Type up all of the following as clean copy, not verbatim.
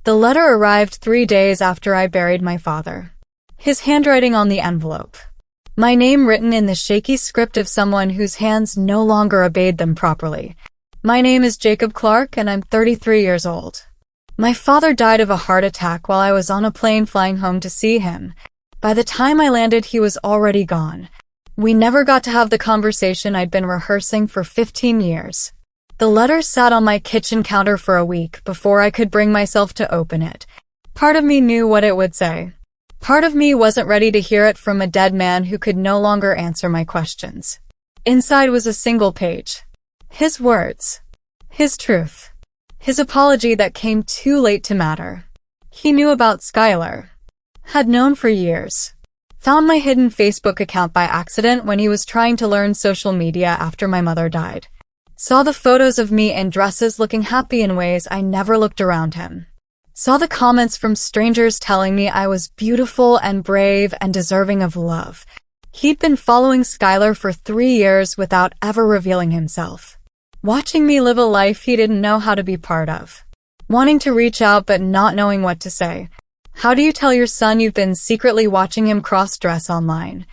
The letter arrived 3 days after I buried my father. His handwriting on the envelope. My name written in the shaky script of someone whose hands no longer obeyed them properly. My name is Jacob Clark, and I'm 33 years old. My father died of a heart attack while I was on a plane flying home to see him. By the time I landed, he was already gone. We never got to have the conversation I'd been rehearsing for 15 years. The letter sat on my kitchen counter for a week before I could bring myself to open it. Part of me knew what it would say. Part of me wasn't ready to hear it from a dead man who could no longer answer my questions. Inside was a single page. His words. His truth. His apology that came too late to matter. He knew about Skylar. Had known for years. Found my hidden Facebook account by accident when he was trying to learn social media after my mother died. Saw the photos of me in dresses looking happy in ways I never looked around him. Saw the comments from strangers telling me I was beautiful and brave and deserving of love. He'd been following Skylar for 3 years without ever revealing himself. Watching me live a life he didn't know how to be part of. Wanting to reach out but not knowing what to say. How do you tell your son you've been secretly watching him cross-dress online?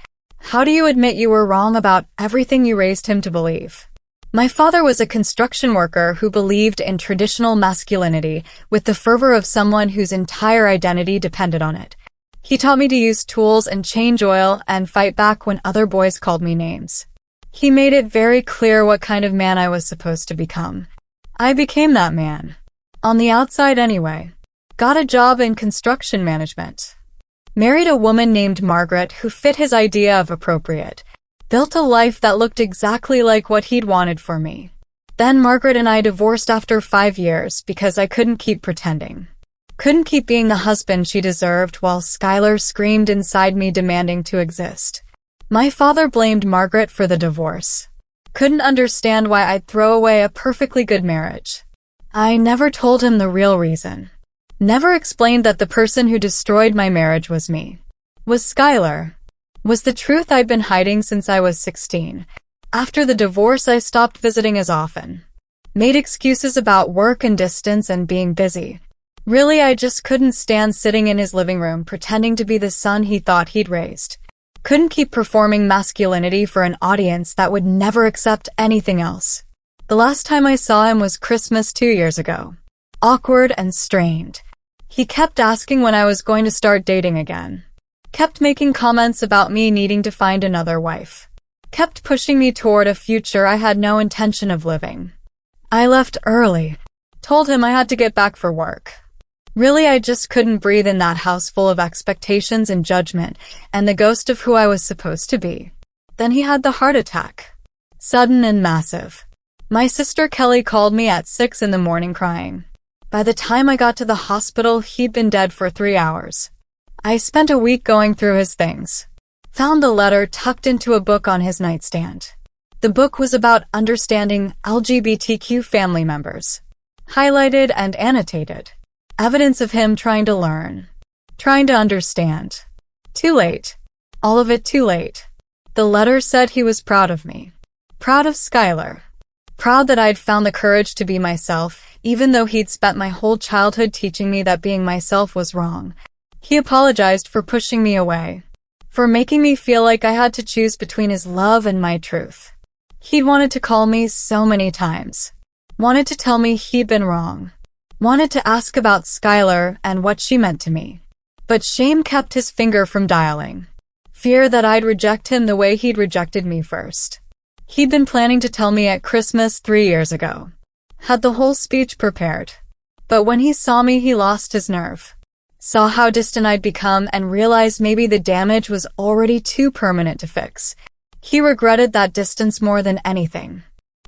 How do you admit you were wrong about everything you raised him to believe? My father was a construction worker who believed in traditional masculinity with the fervor of someone whose entire identity depended on it. He taught me to use tools and change oil and fight back when other boys called me names. He made it very clear what kind of man I was supposed to become. I became that man. On the outside anyway. Got a job in construction management. Married a woman named Margaret who fit his idea of appropriate. Built a life that looked exactly like what he'd wanted for me. Then Margaret and I divorced after 5 years because I couldn't keep pretending. Couldn't keep being the husband she deserved while Skylar screamed inside me demanding to exist. My father blamed Margaret for the divorce. Couldn't understand why I'd throw away a perfectly good marriage. I never told him the real reason. Never explained that the person who destroyed my marriage was me. Was Skylar. Was the truth I'd been hiding since I was 16. After the divorce, I stopped visiting as often. Made excuses about work and distance and being busy. Really, I just couldn't stand sitting in his living room pretending to be the son he thought he'd raised. Couldn't keep performing masculinity for an audience that would never accept anything else. The last time I saw him was Christmas 2 years ago. Awkward and strained. He kept asking when I was going to start dating again. Kept making comments about me needing to find another wife. Kept pushing me toward a future I had no intention of living. I left early. Told him I had to get back for work. Really, I just couldn't breathe in that house full of expectations and judgment, and the ghost of who I was supposed to be. Then he had the heart attack. Sudden and massive. My sister Kelly called me at 6 in the morning crying. By the time I got to the hospital, he'd been dead for 3 hours. I spent a week going through his things. Found the letter tucked into a book on his nightstand. The book was about understanding LGBTQ family members. Highlighted and annotated. Evidence of him trying to learn. Trying to understand. Too late. All of it too late. The letter said he was proud of me. Proud of Skylar. Proud that I'd found the courage to be myself, even though he'd spent my whole childhood teaching me that being myself was wrong. He apologized for pushing me away. For making me feel like I had to choose between his love and my truth. He'd wanted to call me so many times. Wanted to tell me he'd been wrong. Wanted to ask about Skylar and what she meant to me. But shame kept his finger from dialing. Fear that I'd reject him the way he'd rejected me first. He'd been planning to tell me at Christmas 3 years ago. Had the whole speech prepared. But when he saw me, he lost his nerve. Saw how distant I'd become and realized maybe the damage was already too permanent to fix. He regretted that distance more than anything.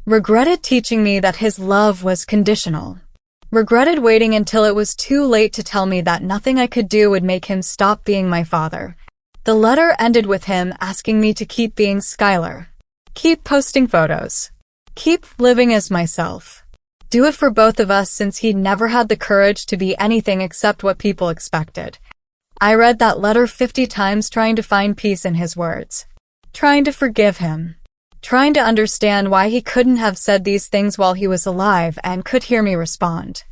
Regretted teaching me that his love was conditional. Regretted waiting until it was too late to tell me that nothing I could do would make him stop being my father. The letter ended with him asking me to keep being Skylar. Keep posting photos. Keep living as myself. Do it for both of us since he'd never had the courage to be anything except what people expected. I read that letter 50 times trying to find peace in his words. Trying to forgive him. Trying to understand why he couldn't have said these things while he was alive and could hear me respond.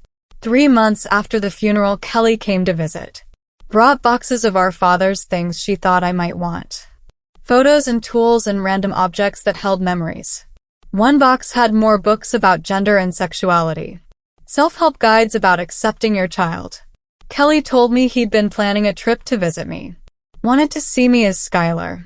3 months after the funeral, Kelly came to visit. Brought boxes of our father's things she thought I might want. Photos and tools and random objects that held memories. One box had more books about gender and sexuality. Self-help guides about accepting your child. Kelly told me he'd been planning a trip to visit me. Wanted to see me as Skylar.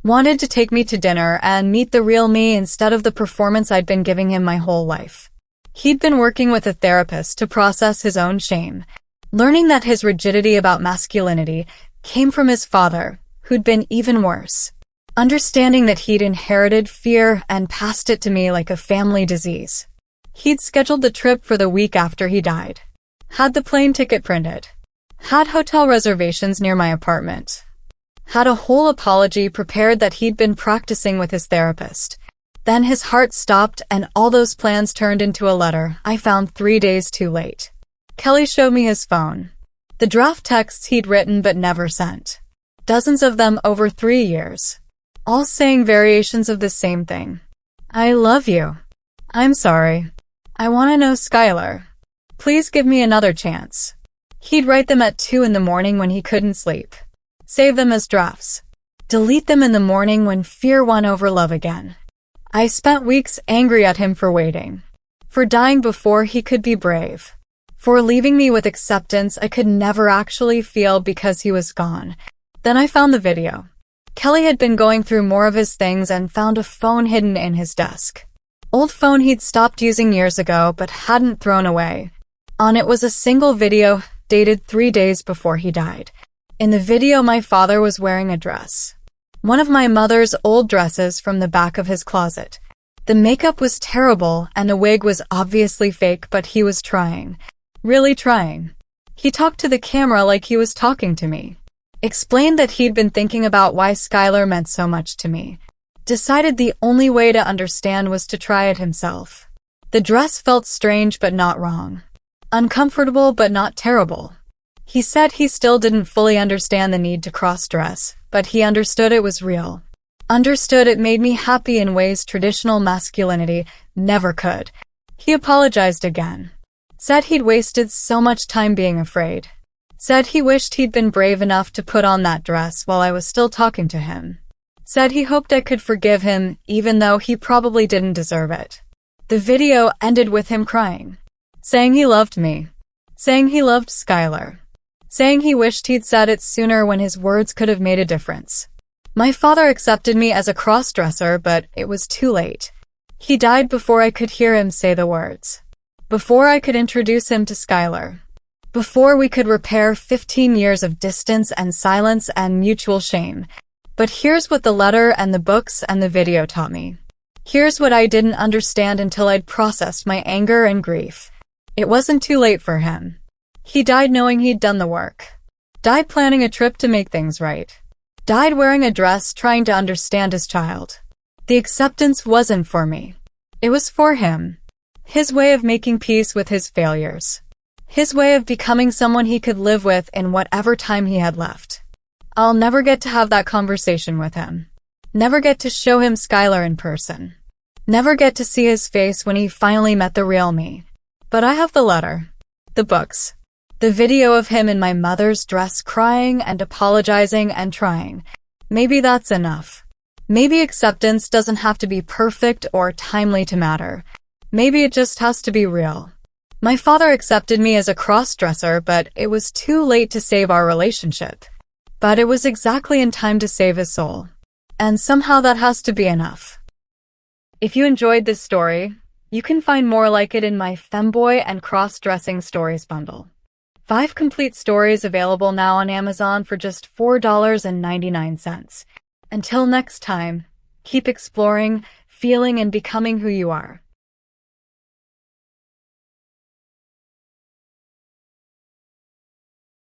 Wanted to take me to dinner and meet the real me instead of the performance I'd been giving him my whole life. He'd been working with a therapist to process his own shame, learning that his rigidity about masculinity came from his father, who'd been even worse. Understanding that he'd inherited fear and passed it to me like a family disease. He'd scheduled the trip for the week after he died. Had the plane ticket printed. Had hotel reservations near my apartment. Had a whole apology prepared that he'd been practicing with his therapist. Then his heart stopped and all those plans turned into a letter I found 3 days too late. Kelly showed me his phone. The draft texts he'd written but never sent. Dozens of them over 3 years. All saying variations of the same thing. I love you. I'm sorry. I want to know Skylar. Please give me another chance. He'd write them at 2 in the morning when he couldn't sleep. Save them as drafts. Delete them in the morning when fear won over love again. I spent weeks angry at him for waiting. For dying before he could be brave. For leaving me with acceptance I could never actually feel because he was gone. Then I found the video. Kelly had been going through more of his things and found a phone hidden in his desk. Old phone he'd stopped using years ago but hadn't thrown away. On it was a single video, dated 3 days before he died. In the video my father was wearing a dress. One of my mother's old dresses from the back of his closet. The makeup was terrible and the wig was obviously fake, but he was trying. Really trying. He talked to the camera like he was talking to me. Explained that he'd been thinking about why Skylar meant so much to me. Decided the only way to understand was to try it himself. The dress felt strange but not wrong. Uncomfortable but not terrible. He said he still didn't fully understand the need to cross-dress, but he understood it was real. Understood it made me happy in ways traditional masculinity never could. He apologized again. Said he'd wasted so much time being afraid. Said he wished he'd been brave enough to put on that dress while I was still talking to him. Said he hoped I could forgive him even though he probably didn't deserve it. The video ended with him crying. Saying he loved me. Saying he loved Skylar. Saying he wished he'd said it sooner when his words could have made a difference. My father accepted me as a crossdresser, but it was too late. He died before I could hear him say the words. Before I could introduce him to Skylar. Before we could repair 15 years of distance and silence and mutual shame. But here's what the letter and the books and the video taught me. Here's what I didn't understand until I'd processed my anger and grief. It wasn't too late for him. He died knowing he'd done the work. Died planning a trip to make things right. Died wearing a dress trying to understand his child. The acceptance wasn't for me. It was for him. His way of making peace with his failures. His way of becoming someone he could live with in whatever time he had left. I'll never get to have that conversation with him. Never get to show him Skylar in person. Never get to see his face when he finally met the real me. But I have the letter. The books. The video of him in my mother's dress crying and apologizing and trying. Maybe that's enough. Maybe acceptance doesn't have to be perfect or timely to matter. Maybe it just has to be real. My father accepted me as a cross-dresser, but it was too late to save our relationship. But it was exactly in time to save his soul. And somehow that has to be enough. If you enjoyed this story, you can find more like it in my Femboy and Cross-Dressing Stories bundle. 5 complete stories available now on Amazon for just $4.99. Until next time, keep exploring, feeling, and becoming who you are.